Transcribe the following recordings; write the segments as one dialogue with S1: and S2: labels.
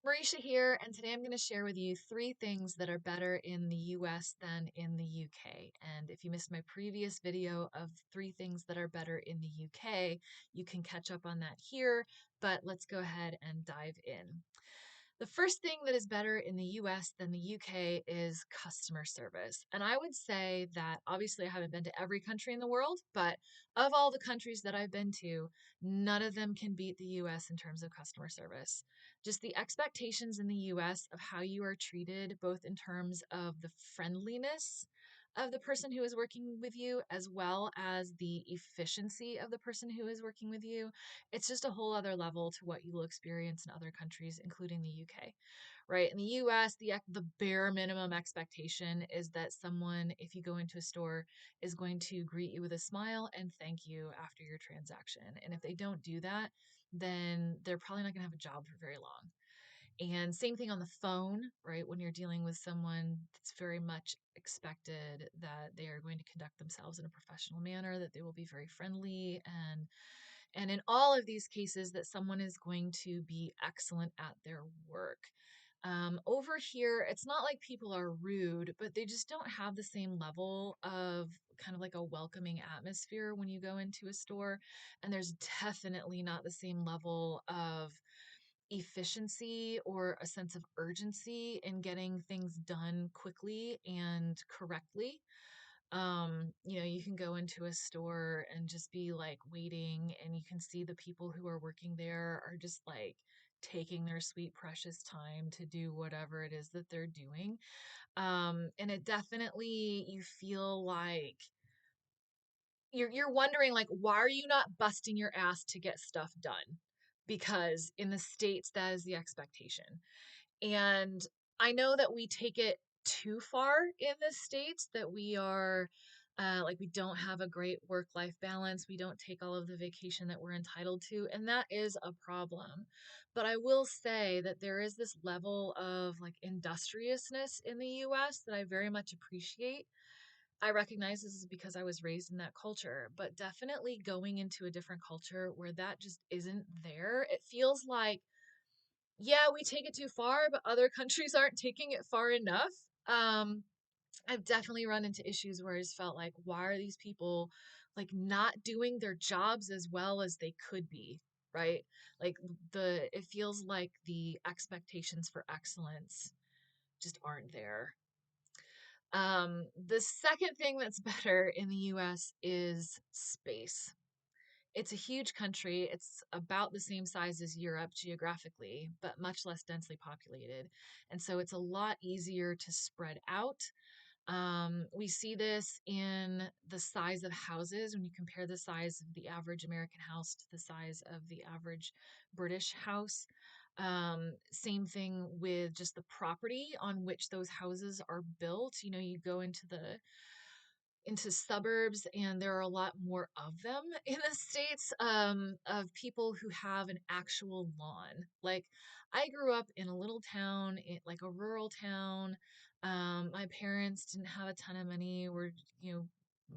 S1: Marisha here, and today I'm going to share with you three things that are better in the US than in the UK. And if you missed my previous video of three things that are better in the UK, you can catch up on that here, but let's go ahead and dive in. The first thing that is better in the US than the UK is customer service. And I would say that obviously I haven't been to every country in the world, but of all the countries that I've been to, none of them can beat the US in terms of customer service. Just the expectations in the US of how you are treated, both in terms of the friendliness of the person who is working with you, as well as the efficiency of the person who is working with you. It's just a whole other level to what you will experience in other countries, including the UK, right? In the US, the bare minimum expectation is that someone, if you go into a store, is going to greet you with a smile and thank you after your transaction. And if they don't do that, then they're probably not going to have a job for very long. And same thing on the phone, right? When you're dealing with someone, it's very much expected that they are going to conduct themselves in a professional manner, that they will be very friendly, and in all of these cases that someone is going to be excellent at their work. Over here, it's not like people are rude, but they just don't have the same level of kind of like a welcoming atmosphere when you go into a store. And there's definitely not the same level of efficiency or a sense of urgency in getting things done quickly and correctly. You can go into a store and just be like waiting, and you can see the people who are working there are just like taking their sweet, precious time to do whatever it is that they're doing. And it definitely, you feel like you're wondering like, why are you not busting your ass to get stuff done? Because in the States, that is the expectation. And I know that we take it too far in the States, that we are like, we don't have a great work life balance. We don't take all of the vacation that we're entitled to. And that is a problem. But I will say that there is this level of like industriousness in the US that I very much appreciate. I recognize this is because I was raised in that culture, but definitely going into a different culture where that just isn't there, it feels like, yeah, we take it too far, but other countries aren't taking it far enough. Um, I've definitely run into issues where it's felt like, why are these people like not doing their jobs as well as they could be, right? Like, it feels like the expectations for excellence just aren't there. The second thing that's better in the US is space. It's a huge country. It's about the same size as Europe geographically, but much less densely populated. And so it's a lot easier to spread out. We see this in the size of houses when you compare the size of the average American house to the size of the average British house. Same thing with just the property on which those houses are built. You go into suburbs and there are a lot more of them in the States, of people who have an actual lawn. Like, I grew up in a little town, like a rural town. My parents didn't have a ton of money. We're,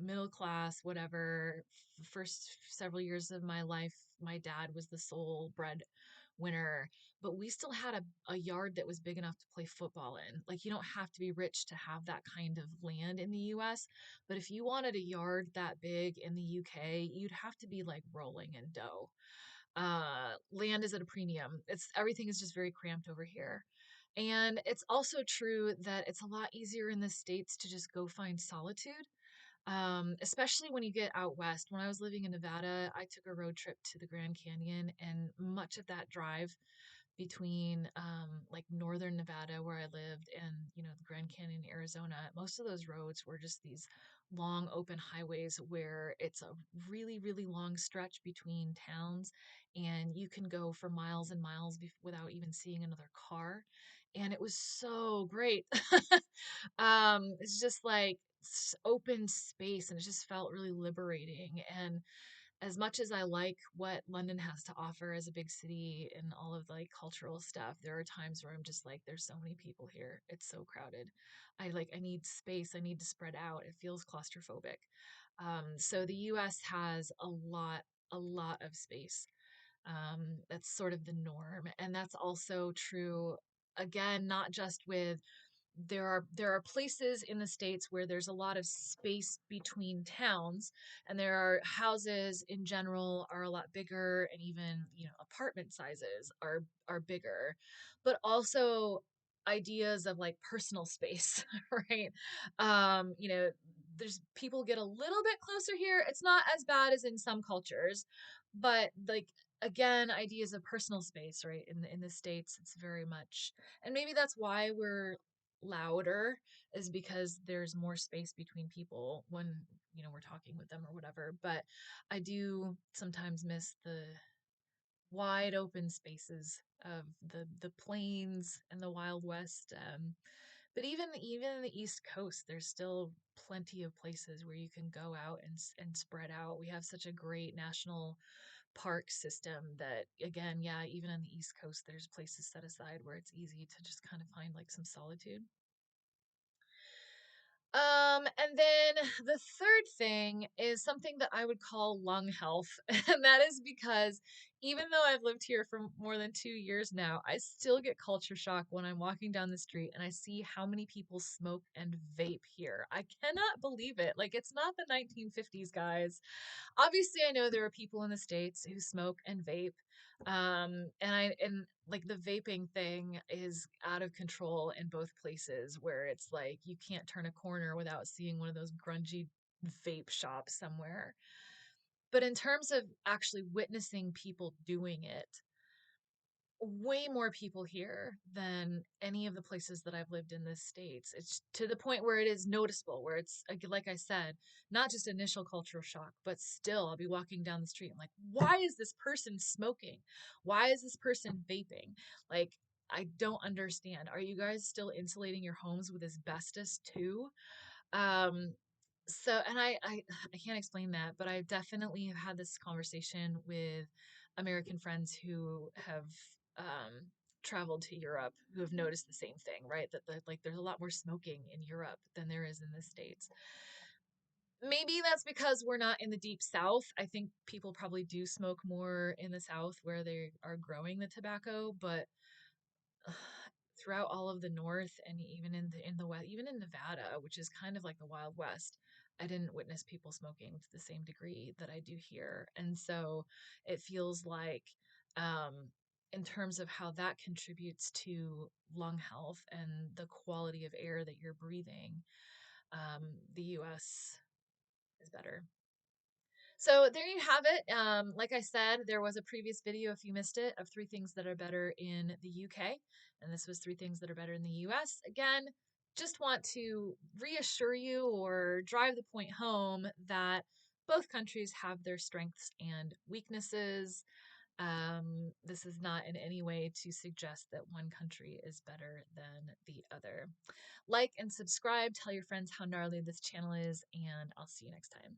S1: middle class, whatever. First several years of my life, my dad was the sole breadwinner, but we still had a yard that was big enough to play football in. Like, you don't have to be rich to have that kind of land in the US, but if you wanted a yard that big in the UK, you'd have to be like rolling in dough. Land is at a premium. Everything is just very cramped over here. And it's also true that it's a lot easier in the States to just go find solitude, especially when you get out west. When I was living in Nevada, I took a road trip to the Grand Canyon, and much of that drive between like northern Nevada where I lived and the Grand Canyon, Arizona, most of those roads were just these long open highways where it's a really, really long stretch between towns, and you can go for miles and miles without even seeing another car. And it was so great. It's just like open space, and it just felt really liberating. And as much as I like what London has to offer as a big city and all of the like cultural stuff, there are times where I'm just like, there's so many people here. It's so crowded. I need space. I need to spread out. It feels claustrophobic. So the US has a lot of space. That's sort of the norm. And that's also true, again, not just with there are places in the States where there's a lot of space between towns, and there are houses in general are a lot bigger, and even, apartment sizes are bigger. But also ideas of like personal space, right? There's people get a little bit closer here. It's not as bad as in some cultures, but like again, ideas of personal space, right? In the States, it's very much, and maybe that's why we're louder, is because there's more space between people when we're talking with them or whatever. But I do sometimes miss the wide open spaces of the plains and the Wild West. But even in the East Coast, there's still plenty of places where you can go out and spread out. We have such a great national park system that, again, yeah, even on the East Coast, there's places set aside where it's easy to just kind of find like some solitude. And then the third thing is something that I would call lung health. And that is because even though I've lived here for more than 2 years now, I still get culture shock when I'm walking down the street and I see how many people smoke and vape here. I cannot believe it. Like, it's not the 1950s, guys. Obviously, I know there are people in the States who smoke and vape. And like the vaping thing is out of control in both places, where it's like you can't turn a corner without seeing one of those grungy vape shops somewhere. But in terms of actually witnessing people doing it, way more people here than any of the places that I've lived in the States. It's to the point where it is noticeable, where it's like I said, not just initial cultural shock, but still I'll be walking down the street and like, why is this person smoking? Why is this person vaping? Like, I don't understand. Are you guys still insulating your homes with asbestos too? Um, and I can't explain that, but I definitely have had this conversation with American friends who have um, traveled to Europe, who have noticed the same thing, right? That like there's a lot more smoking in Europe than there is in the States. Maybe that's because we're not in the deep South. I think people probably do smoke more in the South where they are growing the tobacco, but throughout all of the North, and even in the West, even in Nevada, which is kind of like the Wild West, I didn't witness people smoking to the same degree that I do here. And so it feels like, um, in terms of how that contributes to lung health and the quality of air that you're breathing, the US is better. So there you have it. Like I said, there was a previous video, if you missed it, of three things that are better in the UK. And this was three things that are better in the US. Again, just want to reassure you or drive the point home that both countries have their strengths and weaknesses. This is not in any way to suggest that one country is better than the other. Like and subscribe, tell your friends how gnarly this channel is, and I'll see you next time.